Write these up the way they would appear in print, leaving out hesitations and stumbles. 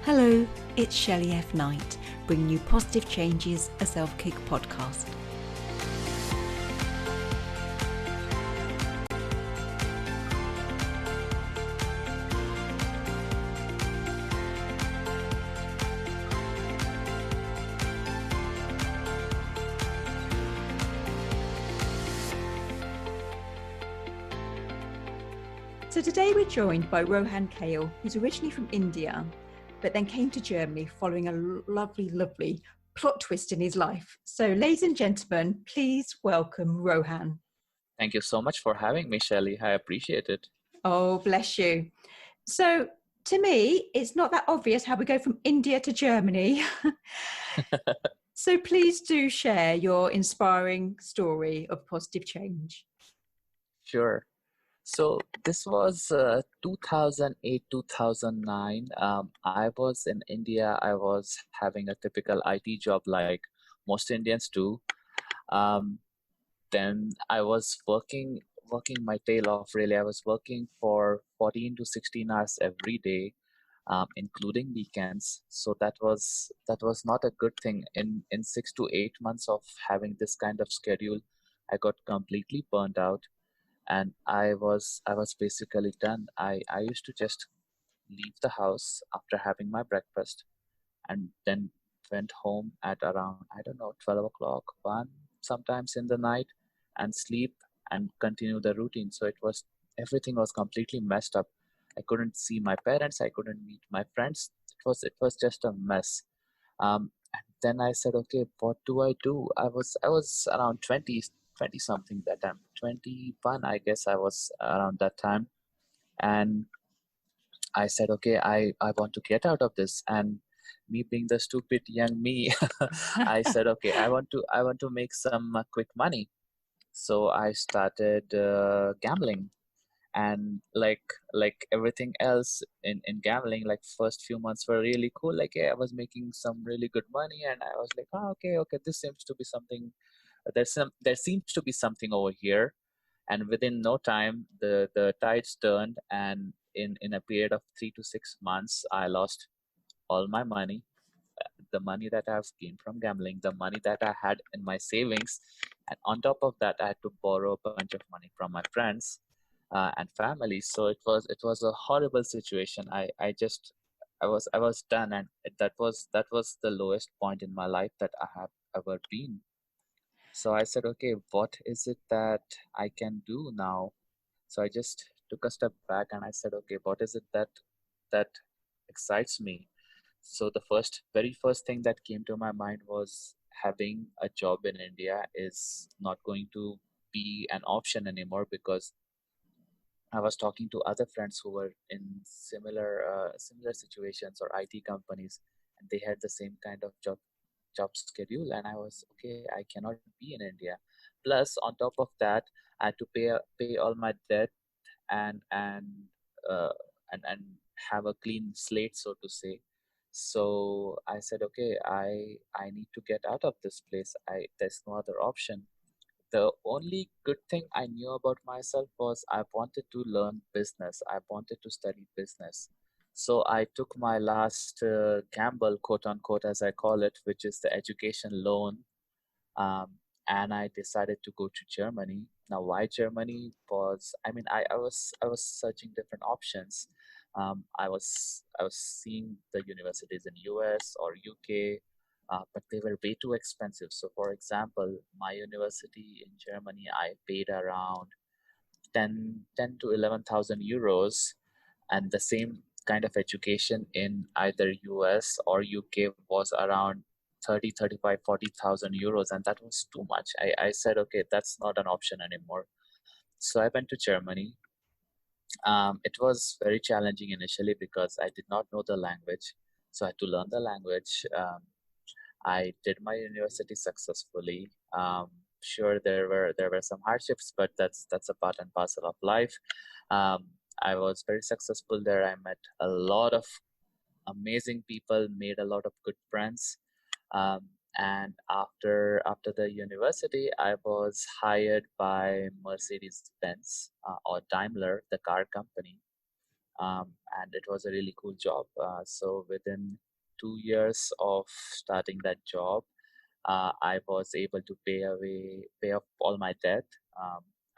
Hello, it's Shelley F Knight, bringing you Positive Changes, a self-kick podcast. So today we're joined by Rohan Kale, who's originally from India, but then came to Germany following a lovely plot twist in his life. So ladies and gentlemen, please welcome Rohan. Thank you so much for having me, Shelley. I appreciate it. Oh, bless you. So to me, it's not that obvious how we go from India to Germany. So please do share your inspiring story of positive change. Sure. So this was 2008, 2009. I was in India. I was having a typical IT job like most Indians do. Um, then I was working my tail off really. I was working for 14 to 16 hours every day, including weekends. So that was not a good thing. In 6 to 8 months of having this kind of schedule, I got completely burnt out, and I was basically done. I used to just leave the house after having my breakfast, and then went home at around, I don't know, 12 o'clock, 1, sometimes in the night, and sleep and continue the routine. So everything was completely messed up. I couldn't see my parents, I couldn't meet my friends. It was just a mess. And then I said, okay, what do I do? I was around 20 something that time, 21, I guess I was around that time. And I said, okay, I want to get out of this. And me being the stupid young me, I said, okay, I want to make some quick money. So I started gambling. And like everything else in gambling, like first few months were really cool. Like, yeah, I was making some really good money, and I was like, oh, okay, this seems to be something. There seems to be something over here. And within no time, the tides turned, and in a period of 3 to 6 months, I lost all my money, the money that I've gained from gambling, the money that I had in my savings, and on top of that, I had to borrow a bunch of money from my friends and family. So it was a horrible situation. I was done, and that was the lowest point in my life that I have ever been. So I said, okay, what is it that I can do now? So I just took a step back and I said, okay, what is it that excites me? So the very first thing that came to my mind was having a job in India is not going to be an option anymore, because I was talking to other friends who were in similar situations or IT companies, and they had the same kind of job schedule, and I was okay. I cannot be in India. Plus, on top of that, I had to pay all my debt, and uh, and have a clean slate, so to say. So I said, okay, I need to get out of this place. There's no other option. The only good thing I knew about myself was I wanted to learn business. I wanted to study business. So I took my last gamble, quote unquote, as I call it, which is the education loan, um, and I decided to go to Germany. Now, why Germany? Was, I mean, I was searching different options. I was seeing the universities in US or UK, but they were way too expensive. So, for example, my university in Germany, I paid around 10 to 11,000 euros, and the same kind of education in either US or UK was around 30, 35, 40,000 euros, and that was too much. I said, okay, that's not an option anymore. So I went to Germany. It was very challenging initially because I did not know the language, so I had to learn the language. I did my university successfully. Sure, there were some hardships, but that's a part and parcel of life. Um, I was very successful there. I met a lot of amazing people, made a lot of good friends. Um, and after the university, I was hired by Mercedes Benz or Daimler, the car company, and it was a really cool job. So within 2 years of starting that job, I was able to pay off all my debt,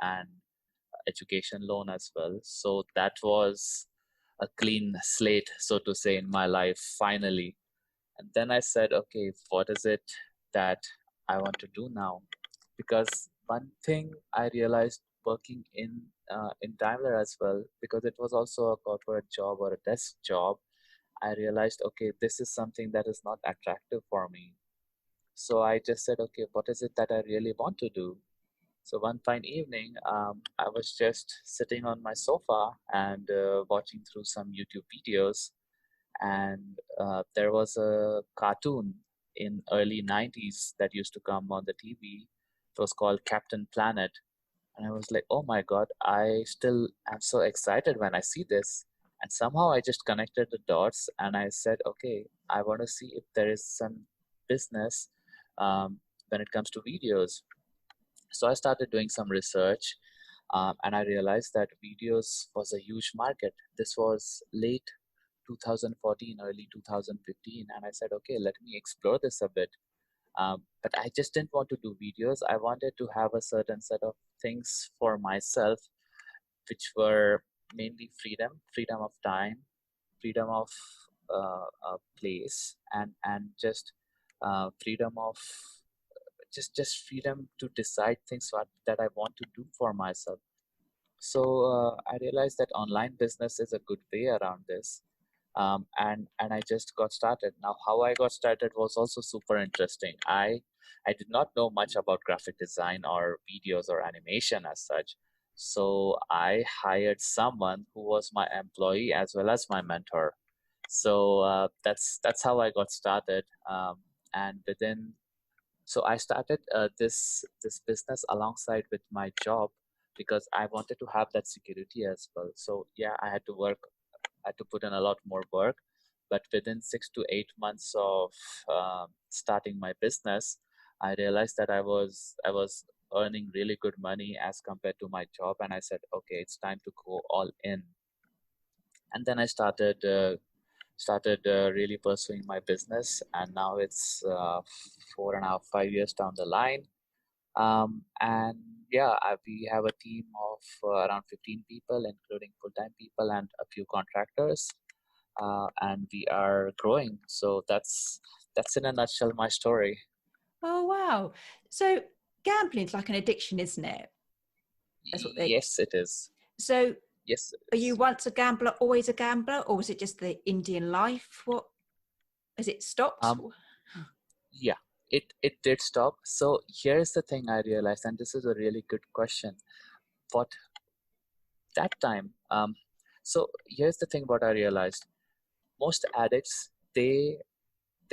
and education loan as well. So that was a clean slate, so to say, in my life finally. And then I said, okay, what is it that I want to do now? Because one thing I realized working in Daimler as well, because it was also a corporate job or a desk job, I realized, okay, this is something that is not attractive for me. So I just said, okay, what is it that I really want to do? So one fine evening, I was just sitting on my sofa and watching through some YouTube videos, and there was a cartoon in early 90s that used to come on the TV. It was called Captain Planet, and I was like, oh my God, I still am so excited when I see this. And somehow I just connected the dots and I said, okay, I want to see if there is some business when it comes to videos. So I started doing some research, and I realized that videos was a huge market. This was late 2014, early 2015, and I said, okay, let me explore this a bit. But I just didn't want to do videos. I wanted to have a certain set of things for myself, which were mainly freedom of time, freedom of place, and just freedom of just freedom to decide things that I want to do for myself. So I realized that online business is a good way around this, and I just got started. Now, how I got started was also super interesting. I did not know much about graphic design or videos or animation as such. So I hired someone who was my employee as well as my mentor. So that's how I got started. And within so I started this business alongside with my job because I wanted to have that security as well. So yeah, I had to put in a lot more work, but within 6 to 8 months of starting my business, I realized that I was earning really good money as compared to my job, and I said, okay, it's time to go all in. And then I started really pursuing my business, and now it's 4.5, 5 years down the line. And yeah, we have a team of around 15 people, including full-time people and a few contractors, and we are growing. So that's in a nutshell my story. Oh, wow. So gambling's like an addiction, isn't it? That's what they. Yes, it is. So Yes, it are you is. once a gambler, always a gambler, or was it just the Indian life? What has it stopped? Um, yeah, it did stop. So here's the thing I realized, and this is a really good question. What that time? So here's the thing. What I realized: most addicts, they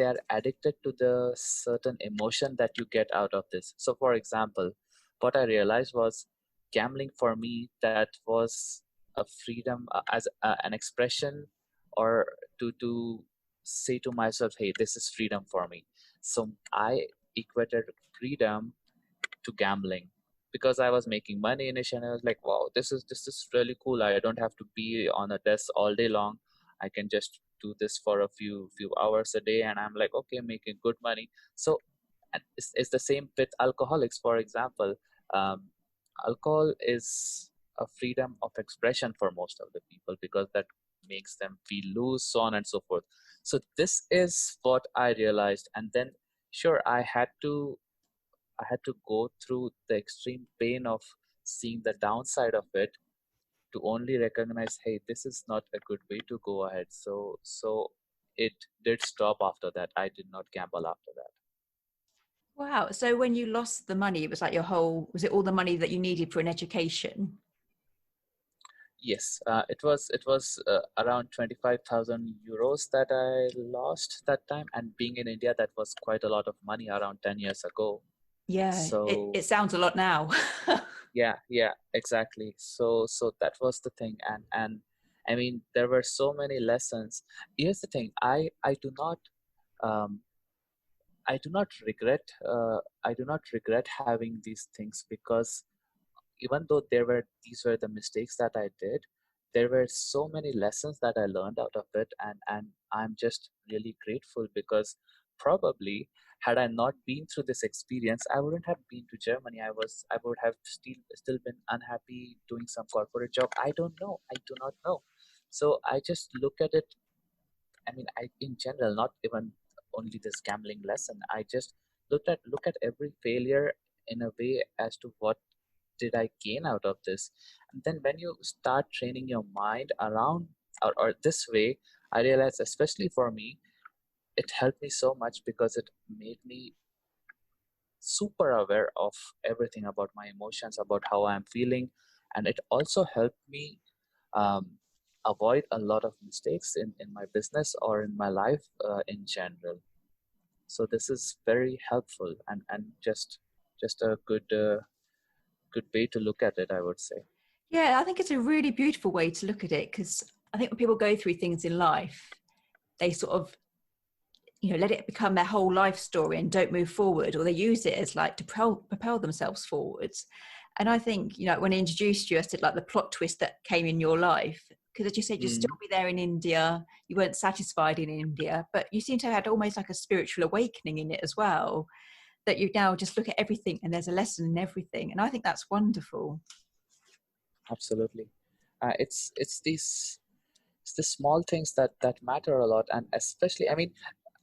are addicted to the certain emotion that you get out of this. So for example, what I realized was gambling for me, that was a freedom, as an expression, or to say to myself, hey, this is freedom for me. So I equated freedom to gambling because I was making money initially, and I was like, wow, this is really cool. I don't have to be on a desk all day long. I can just do this for a few hours a day, and I'm like, okay, making good money. So and it's the same with alcoholics, for example. um, Alcohol is a freedom of expression for most of the people because that makes them feel loose, so on and so forth. So this is what I realized, and then sure, I had to go through the extreme pain of seeing the downside of it to only recognize, hey, this is not a good way to go ahead. So it did stop after that. I did not gamble after that. Wow. So when you lost the money, it was like was it all the money that you needed for an education? Yes, it was around 25,000 euros that I lost that time, and being in India, that was quite a lot of money around 10 years ago. Yeah, So it sounds a lot now. yeah, exactly. So that was the thing, and I mean, there were so many lessons. Here's the thing: I do not um, I do not regret having these things, because even though these were the mistakes that I did, there were so many lessons that I learned out of it, and I'm just really grateful because probably had I not been through this experience, I wouldn't have been to Germany. I would have still been unhappy doing some corporate job. I don't know. I do not know. So I just look at it. I mean, I in general, not even only this gambling lesson. I just look at every failure in a way as to what did I gain out of this? And then when you start training your mind around or this way, I realized, especially for me, it helped me so much because it made me super aware of everything about my emotions, about how I'm feeling. And it also helped me um, avoid a lot of mistakes in my business or in my life in general. So this is very helpful and just a good way to look at it, I would say. Yeah, I think it's a really beautiful way to look at it, because I think when people go through things in life, they sort of, let it become their whole life story and don't move forward, or they use it as like to propel themselves forwards. And I think, when I introduced you, I said like the plot twist that came in your life, because as you said, you'd still Mm, be there in India, you weren't satisfied in India, but you seem to have had almost like a spiritual awakening in it as well, that you now just look at everything and there's a lesson in everything. And I think that's wonderful. absolutely. It's it's the small things that matter a lot, and especially, I mean,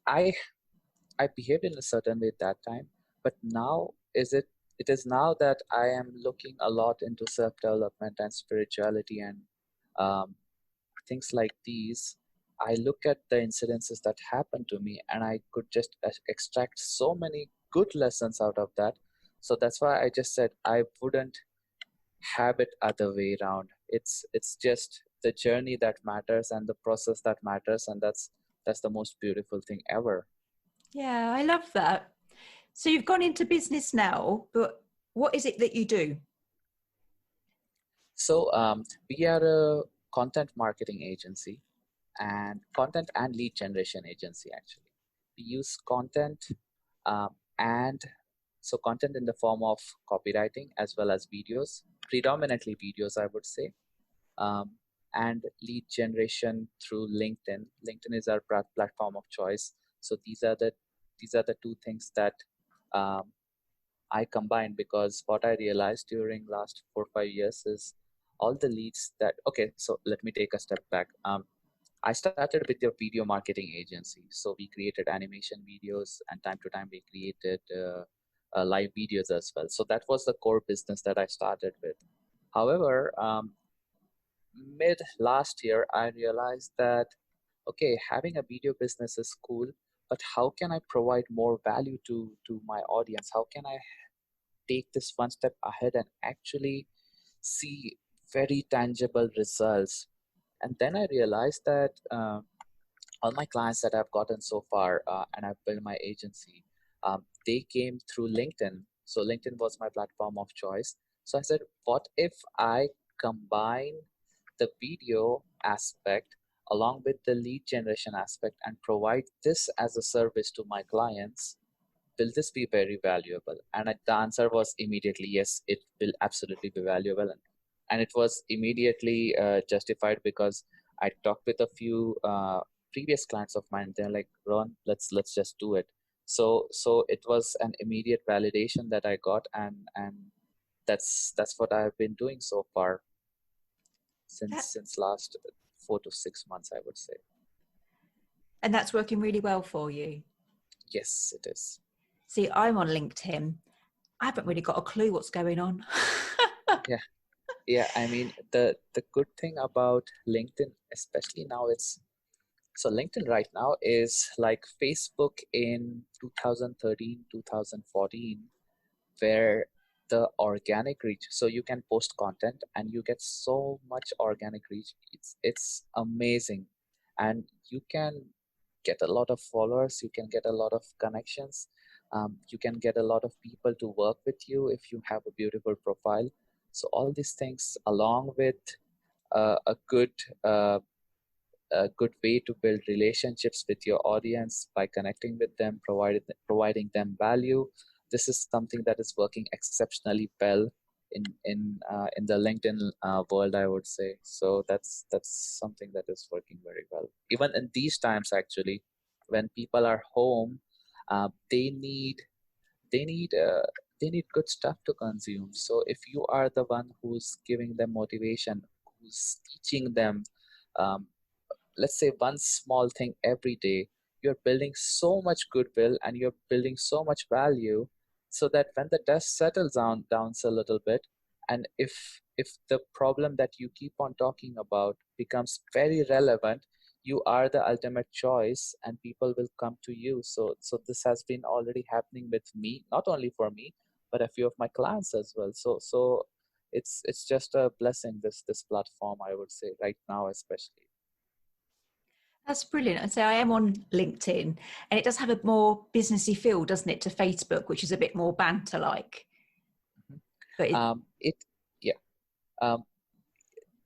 I I behaved in a certain way at that time, but now it is now that I am looking a lot into self development and spirituality and um, things like these. I look at the incidences that happened to me, and I could just extract so many good lessons out of that. So that's why I just said I wouldn't have it other way around. It's just the journey that matters and the process that matters, and that's the most beautiful thing ever. Yeah, I love that. So you've gone into business now, but what is it that you do? So we are a content marketing agency and content and lead generation agency actually. We use content and so content in the form of copywriting as well as videos, predominantly videos, I would say, um, and lead generation through LinkedIn. LinkedIn is our platform of choice. So these are the two things that um, I combined because what I realized during last 4 or 5 years is all the leads that okay. So let me take a step back. I started with your video marketing agency. So we created animation videos, and time to time we created live videos as well. So that was the core business that I started with. However, mid last year, I realized that, okay, having a video business is cool, but how can I provide more value to my audience? How can I take this one step ahead and actually see very tangible results? And then I realized that all my clients that I've gotten so far, and I've built my agency, they came through LinkedIn. So LinkedIn was my platform of choice. So I said, what if I combine the video aspect along with the lead generation aspect and provide this as a service to my clients? Will this be very valuable? And the answer was immediately yes, it will absolutely be valuable. And it was immediately justified because I talked with a few previous clients of mine. They're like, Ron, let's just do it. So it was an immediate validation that I got, and that's what I've been doing so far That, since last 4 to 6 months, I would say. and that's working really well for you. Yes, it is. See, I'm on LinkedIn. I haven't really got a clue what's going on. Yeah. Yeah, I mean the good thing about LinkedIn, especially now, it's so LinkedIn right now is like Facebook in 2013, 2014, where the organic reach, so you can post content and you get so much organic reach. It's amazing. And you can get a lot of followers, you can get a lot of connections, you can get a lot of people to work with you if you have a beautiful profile. So all these things along with a uh, a good way to build relationships with your audience by connecting with them, providing them value. This is something that is working exceptionally well. in the LinkedIn world, I would say. So that's something that is working very well. Even in these times, actually, when people are home, they need they need uh, they need good stuff to consume. So if you are the one who's giving them motivation, who's teaching them, um, let's say one small thing every day, you're building so much goodwill and you're building so much value, so that when the dust settles down a little bit, and if the problem that you keep on talking about becomes very relevant, you are the ultimate choice and people will come to you. So this has been already happening with me, not only for me, but a few of my clients as well. So it's just a blessing, this platform, I would say, right now especially. That's brilliant. And so I am on LinkedIn, and it does have a more businessy feel, doesn't it, to Facebook, which is a bit more banter like. Mhm. But It yeah. Um,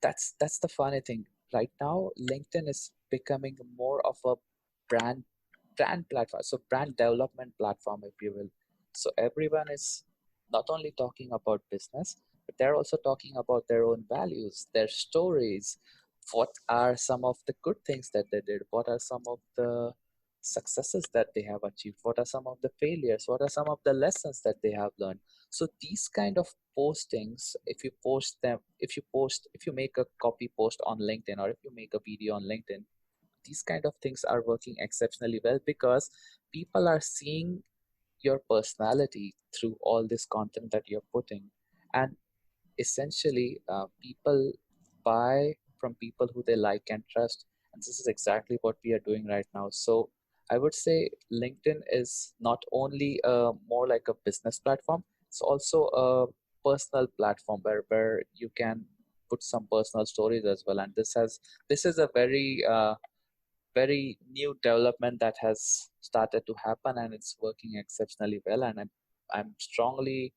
that's the funny thing. Right now, LinkedIn is becoming more of a brand brand platform, so brand development platform, if you will. So everyone is not only talking about business, but they're also talking about their own values, their stories. What are some of the good things that they did? What are some of the successes that they have achieved? What are some of the failures? What are some of the lessons that they have learned? So these kind of postings, if you post them, if you make a copy post on LinkedIn, or if you make a video on LinkedIn, these kind of things are working exceptionally well, because people are seeing your personality through all this content that you're putting. And essentially, people buy from people who they like and trust, and this is exactly what we are doing right now. So I would say LinkedIn is not only more like a business platform, it's also a personal platform where you can put some personal stories as well. And this is a very new development that has started to happen, and it's working exceptionally well. And I strongly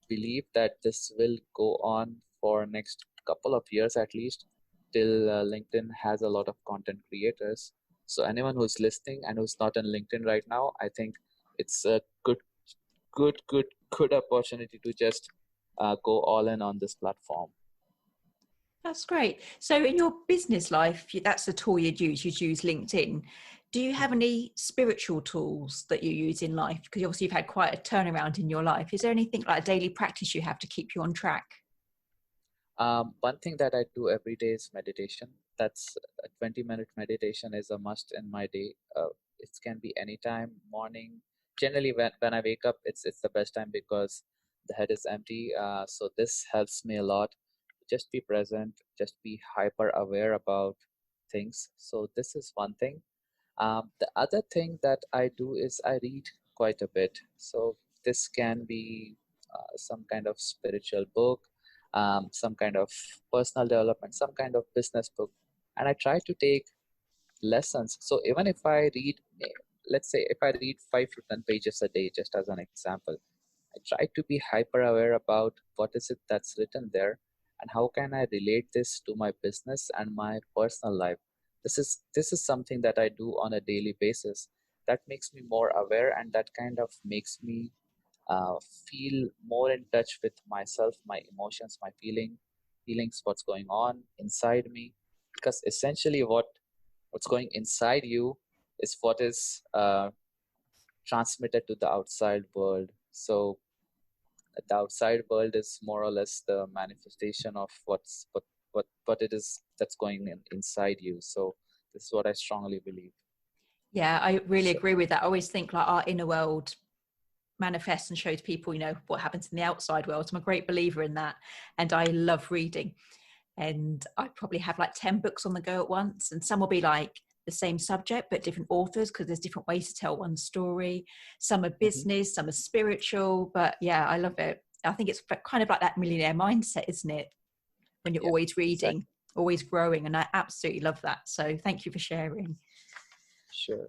believe that this will go on for next couple of years at least, till LinkedIn has a lot of content creators. So anyone who's listening and who's not on LinkedIn right now, I think it's a good opportunity to just go all in on this platform. that's great. So in your business life, that's the tool you'd use LinkedIn. Do you have Mhm. any spiritual tools that you use in life? Because obviously you've had quite a turnaround in your life. Is there anything like a daily practice you have to keep you on track? One thing that I do every day is meditation. That's a 20-minute meditation is a must in my day. It can be anytime, morning. Generally, when I wake up, it's the best time because the head is empty. So this helps me a lot. Just be present, just be hyper aware about things. So this is one thing. The other thing that I do is I read quite a bit. So this can be some kind of spiritual book, some kind of personal development, some kind of business book, and I try to take lessons. So even if I read, let's say, if I read 5 to 10 pages a day, just as an example, I try to be hyper aware about what is it that's written there, and how can I relate this to my business and my personal life. This is something that I do on a daily basis. That makes me more aware, and that kind of makes me uh, feel more in touch with myself, my emotions, my feelings, what's going on inside me. Because essentially, what's going inside you is what is transmitted to the outside world. So the outside world is more or less the manifestation of what it is that's going inside you. So this is what I strongly believe. Yeah, I really So agree with that. I always think like our inner world manifests and shows people, what happens in the outside world. So I'm a great believer in that. And I love reading. And I probably have like 10 books on the go at once. And some will be like the same subject, but different authors, because there's different ways to tell one story. Some are mhm, business, some are spiritual. But yeah, I love it. I think it's kind of like that millionaire mindset, isn't it? When you're yeah, always reading, exactly, always growing. And I absolutely love that. So thank you for sharing. sure.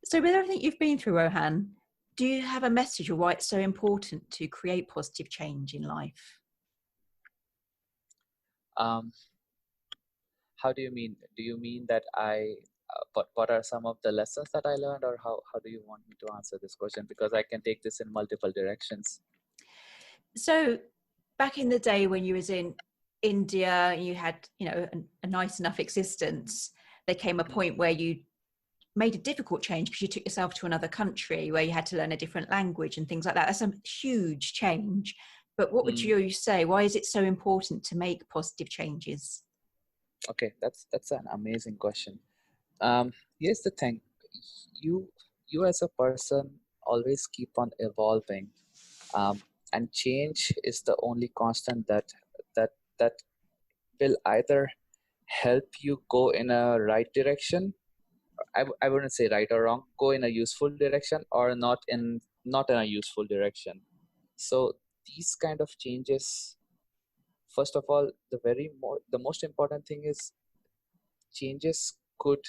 So, with everything you've been through, Rohan, do you have a message or why it's so important to create positive change in life? Um, how do you mean? Do you mean that what are some of the lessons that I learned, or how do you want me to answer this question? Because I can take this in multiple directions. So back in the day when you was in India and you had, a nice enough existence, there came a point where you made a difficult change because you took yourself to another country where you had to learn a different language and things like that. That's a huge change. But what would Mm. you say? Why is it so important to make positive changes? Okay, that's an amazing question. Here's the thing, you you as a person always keep on evolving, um, and change is the only constant that that will either help you go in a right direction. I wouldn't say right or wrong, go in a useful direction, or not in a useful direction. So these kind of changes, first of all, the most important thing is changes could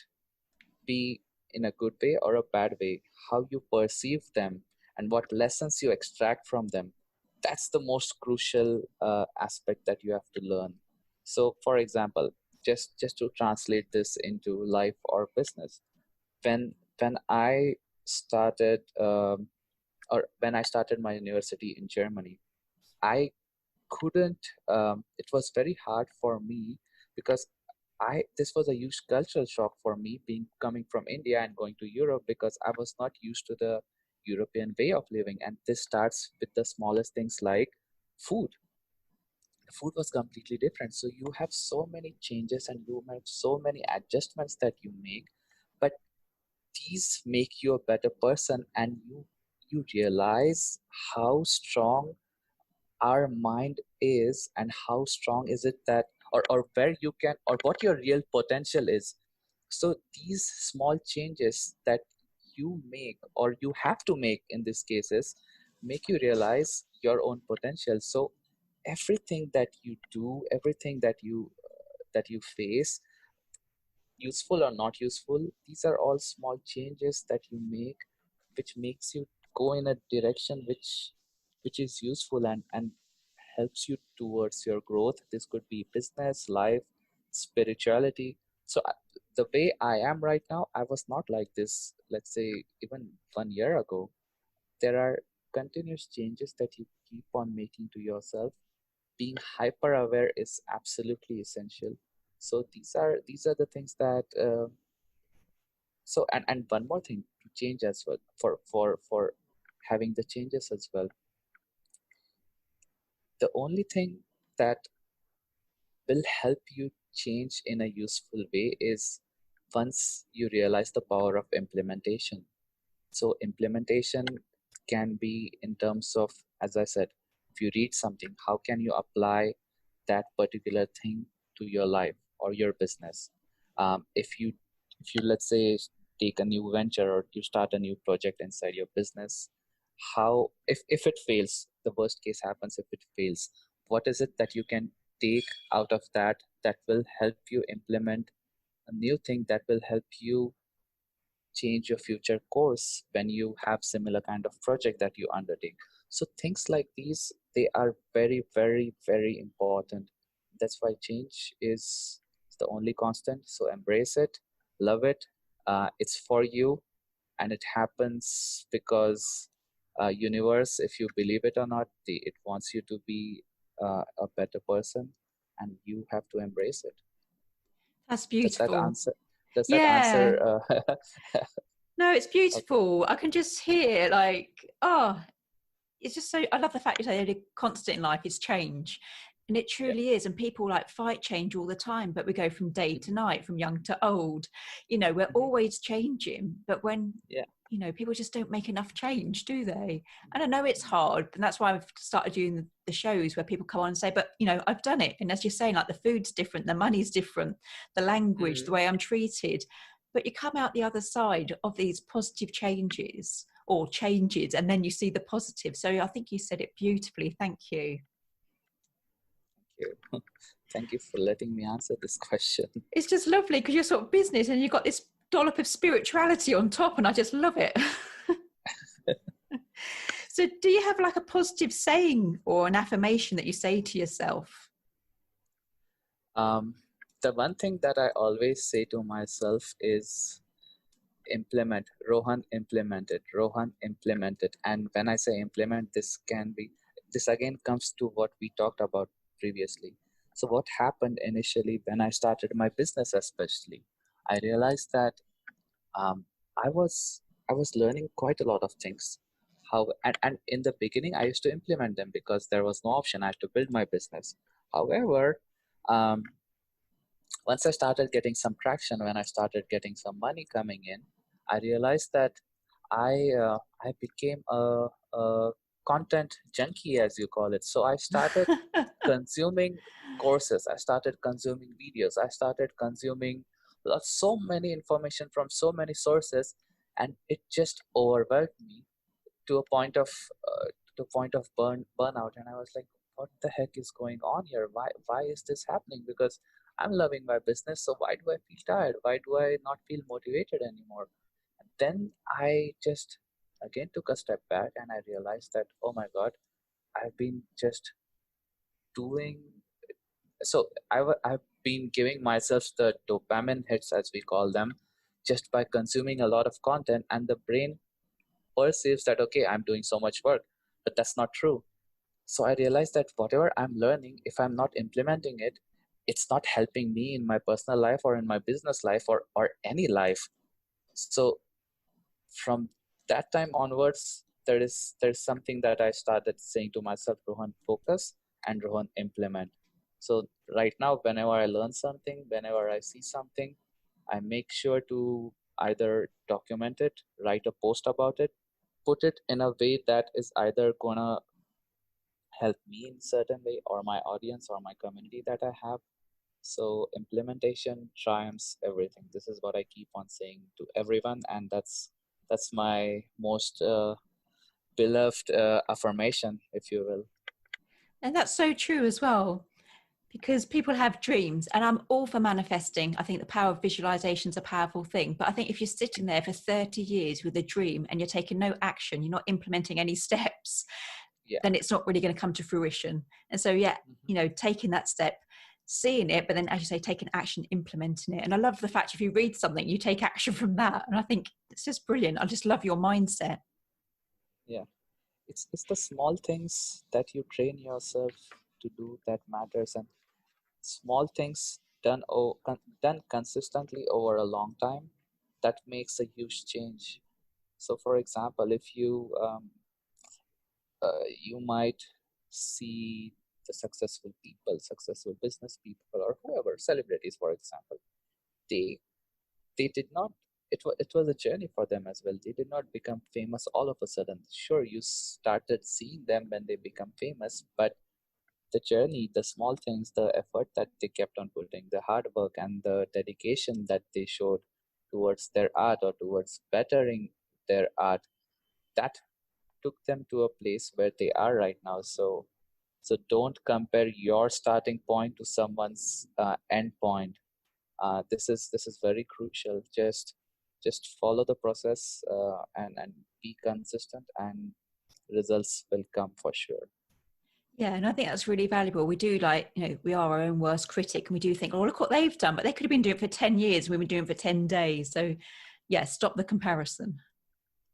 be in a good way or a bad way. How you perceive them and what lessons you extract from them, that's the most crucial aspect that you have to learn. So for example, just to translate this into life or business, when I started when I started my university in Germany, I couldn't. It was very hard for me because I this was a huge cultural shock for me, being coming from India and going to Europe, because I was not used to the European way of living. And this starts with the smallest things like food. The food was completely different. So you have so many changes and you have so many adjustments that you make, but these make you a better person, and you realize how strong our mind is, and how strong is it that, or where you can, or what your real potential is. So these small changes that you make, or you have to make in these cases, make you realize your own potential. So everything that you do, everything that you face, useful or not useful, these are all small changes that you make, which makes you go in a direction which is useful and helps you towards your growth. This could be business, life, spirituality. So the way I am right now, I was not like this, let's say, even 1 year ago. There are continuous changes that you keep on making to yourself. Being hyper aware is absolutely essential. So these are the things that so and one more thing to change as well, for having the changes as well. The only thing that will help you change in a useful way is once you realize the power of implementation. So implementation can be in terms of, as I said, if you read something, how can you apply that particular thing to your life or your business? If you let's say take a new venture or you start a new project inside your business, how if it fails, the worst case happens, if it fails, what is it that you can take out of that that will help you implement a new thing that will help you change your future course when you have similar kind of project that you undertake. So things like these, they are very, very, very important. That's why change is the only constant. So embrace it, love it. It's for you, and it happens because universe, if you believe it or not, it wants you to be a better person, and you have to embrace it. That's Does that beautiful. answer? Does that Yeah. answer? No, it's Okay. beautiful. I can just hear like, oh, it's just so, I love the fact you say the constant in life is change. And it Yeah. truly is. And people like fight change all the time, but we go from day to Mhm. night, from young to old. We're Mhm. always changing. But when, Yeah. people just don't make enough change, do they? And I know it's Mhm. hard. And that's why I've started doing the shows where people come on and say, but, I've done it. And as you're saying, like the food's different, the money's different, the language, the Mhm. way I'm treated. But you come out the other side of these positive changes or changes, and then you see the positive. So I think you said it beautifully. Thank you. Thank you. Thank you for letting me answer this question. It's just lovely because you're sort of business and you've got this dollop of spirituality on top, and I just love it. So do you have like a positive saying or an affirmation that you say to yourself? Um, the one thing that I always say to myself is implement. Rohan, implement it. Rohan, implement it. And when I say implement, this can be this again comes to what we talked about previously. So what happened initially when I started my business, especially, I realized that um, I was I was learning quite a lot of things. And in the beginning, I used to implement them because there was no option. I had to build my business. However, um, once I started getting some traction, when I started getting some money coming in, I realized that I became a content junkie, as you call it. So I started consuming courses. I started consuming videos. I started consuming so many information from so many sources, and it just overwhelmed me to a point of burnout. And I was like, what the heck is going on here? Why is this happening? Because I'm loving my business, so why do I feel tired? Why do I not feel motivated anymore? And then I just again took a step back and I realized that, oh my god, I've been just doing so I've been giving myself the dopamine hits, as we call them, just by consuming a lot of content, and the brain perceives that, okay, I'm doing so much work, but that's not true. So I realized that whatever I'm learning, if I'm not implementing it, it's not helping me in my personal life or in my business life or any life. So from that time onwards, there's something that I started saying to myself: Rohan, focus, and Rohan, implement. So right now, whenever I learn something, whenever I see something, I make sure to either document it, write a post about it, put it in a way that is either gonna help me in certain way or my audience or my community that I have. So implementation triumphs everything. This is what I keep on saying to everyone, and that's my most beloved affirmation, if you will. And that's so true as well, because people have dreams, and I'm all for manifesting. I think the power of visualization is a powerful thing. But I think if you're sitting there for 30 years with a dream and you're taking no action, you're not implementing any steps, Yeah. then it's not really going to come to fruition. And so, yeah, Mm-hmm. Taking that step, seeing it, but then, as you say, taking action, implementing it. And I love the fact if you read something, you take action from that. And I think it's just brilliant. I just love your mindset. Yeah. It's the small things that you train yourself to do that matters, and small things done consistently over a long time, that makes a huge change. So for example, if you might see the successful people, successful business people, or whoever, celebrities, for example, they they did not. It was a journey for them as well. They did not become famous all of a sudden. Sure, you started seeing them when they become famous, but the journey, the small things, the effort that they kept on putting, the hard work and the dedication that they showed towards their art or towards bettering their art, that took them to a place where they are right now. So don't compare your starting point to someone's end point. This is very crucial. Just follow the process, and be consistent, and results will come for sure. Yeah, and I think that's really valuable. We do we are our own worst critic, and we do think, oh, look what they've done, but they could have been doing it for 10 years and we've been doing it for 10 days. So, yeah, stop the comparison.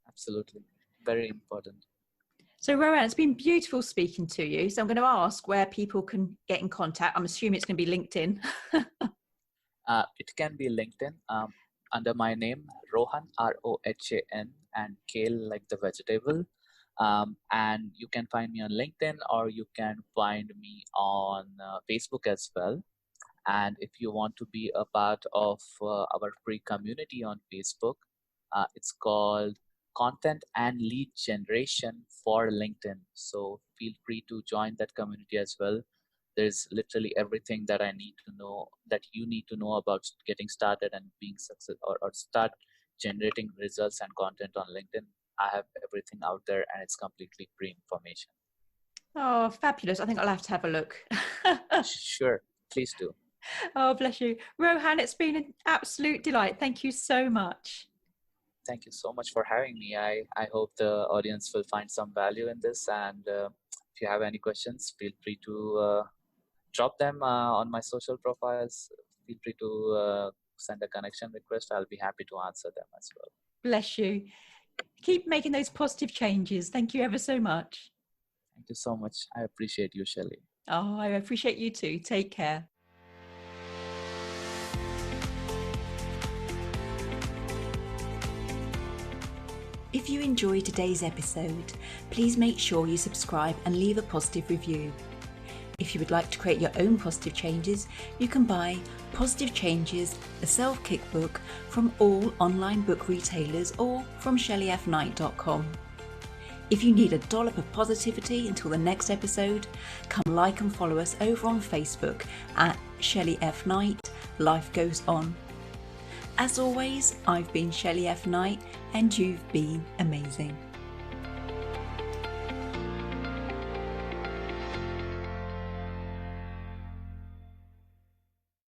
Absolutely. Very important. So, Rohan, it's been beautiful speaking to you. So, I'm going to ask where people can get in contact. I'm assuming it's going to be LinkedIn. It can be LinkedIn, under my name, Rohan, Rohan, and Kale, like the vegetable. And you can find me on LinkedIn, or you can find me on Facebook as well. And if you want to be a part of our free community on Facebook, it's called Content and Lead Generation for LinkedIn. So feel free to join that community as well. There's literally everything that I need to know, that you need to know about getting started and being success, or start generating results and content on LinkedIn. I have everything out there, and it's completely free information. Oh, fabulous. I think I'll have to have a look. Sure, please do. Oh, bless you. Rohan, it's been an absolute delight. Thank you so much. Thank you so much for having me. I hope the audience will find some value in this. And if you have any questions, feel free to drop them on my social profiles. Feel free to send a connection request. I'll be happy to answer them as well. Bless you. Keep making those positive changes. Thank you ever so much. Thank you so much. I appreciate you, Shelley. Oh, I appreciate you too. Take care. If you enjoyed today's episode, please make sure you subscribe and leave a positive review. If you would like to create your own positive changes, you can buy Positive Changes, a self-kickbook from all online book retailers or from shelleyfknight.com. If you need a dollop of positivity until the next episode, come like and follow us over on Facebook at Shelley F. Knight, Life Goes On. As always, I've been Shelley F. Knight and you've been amazing.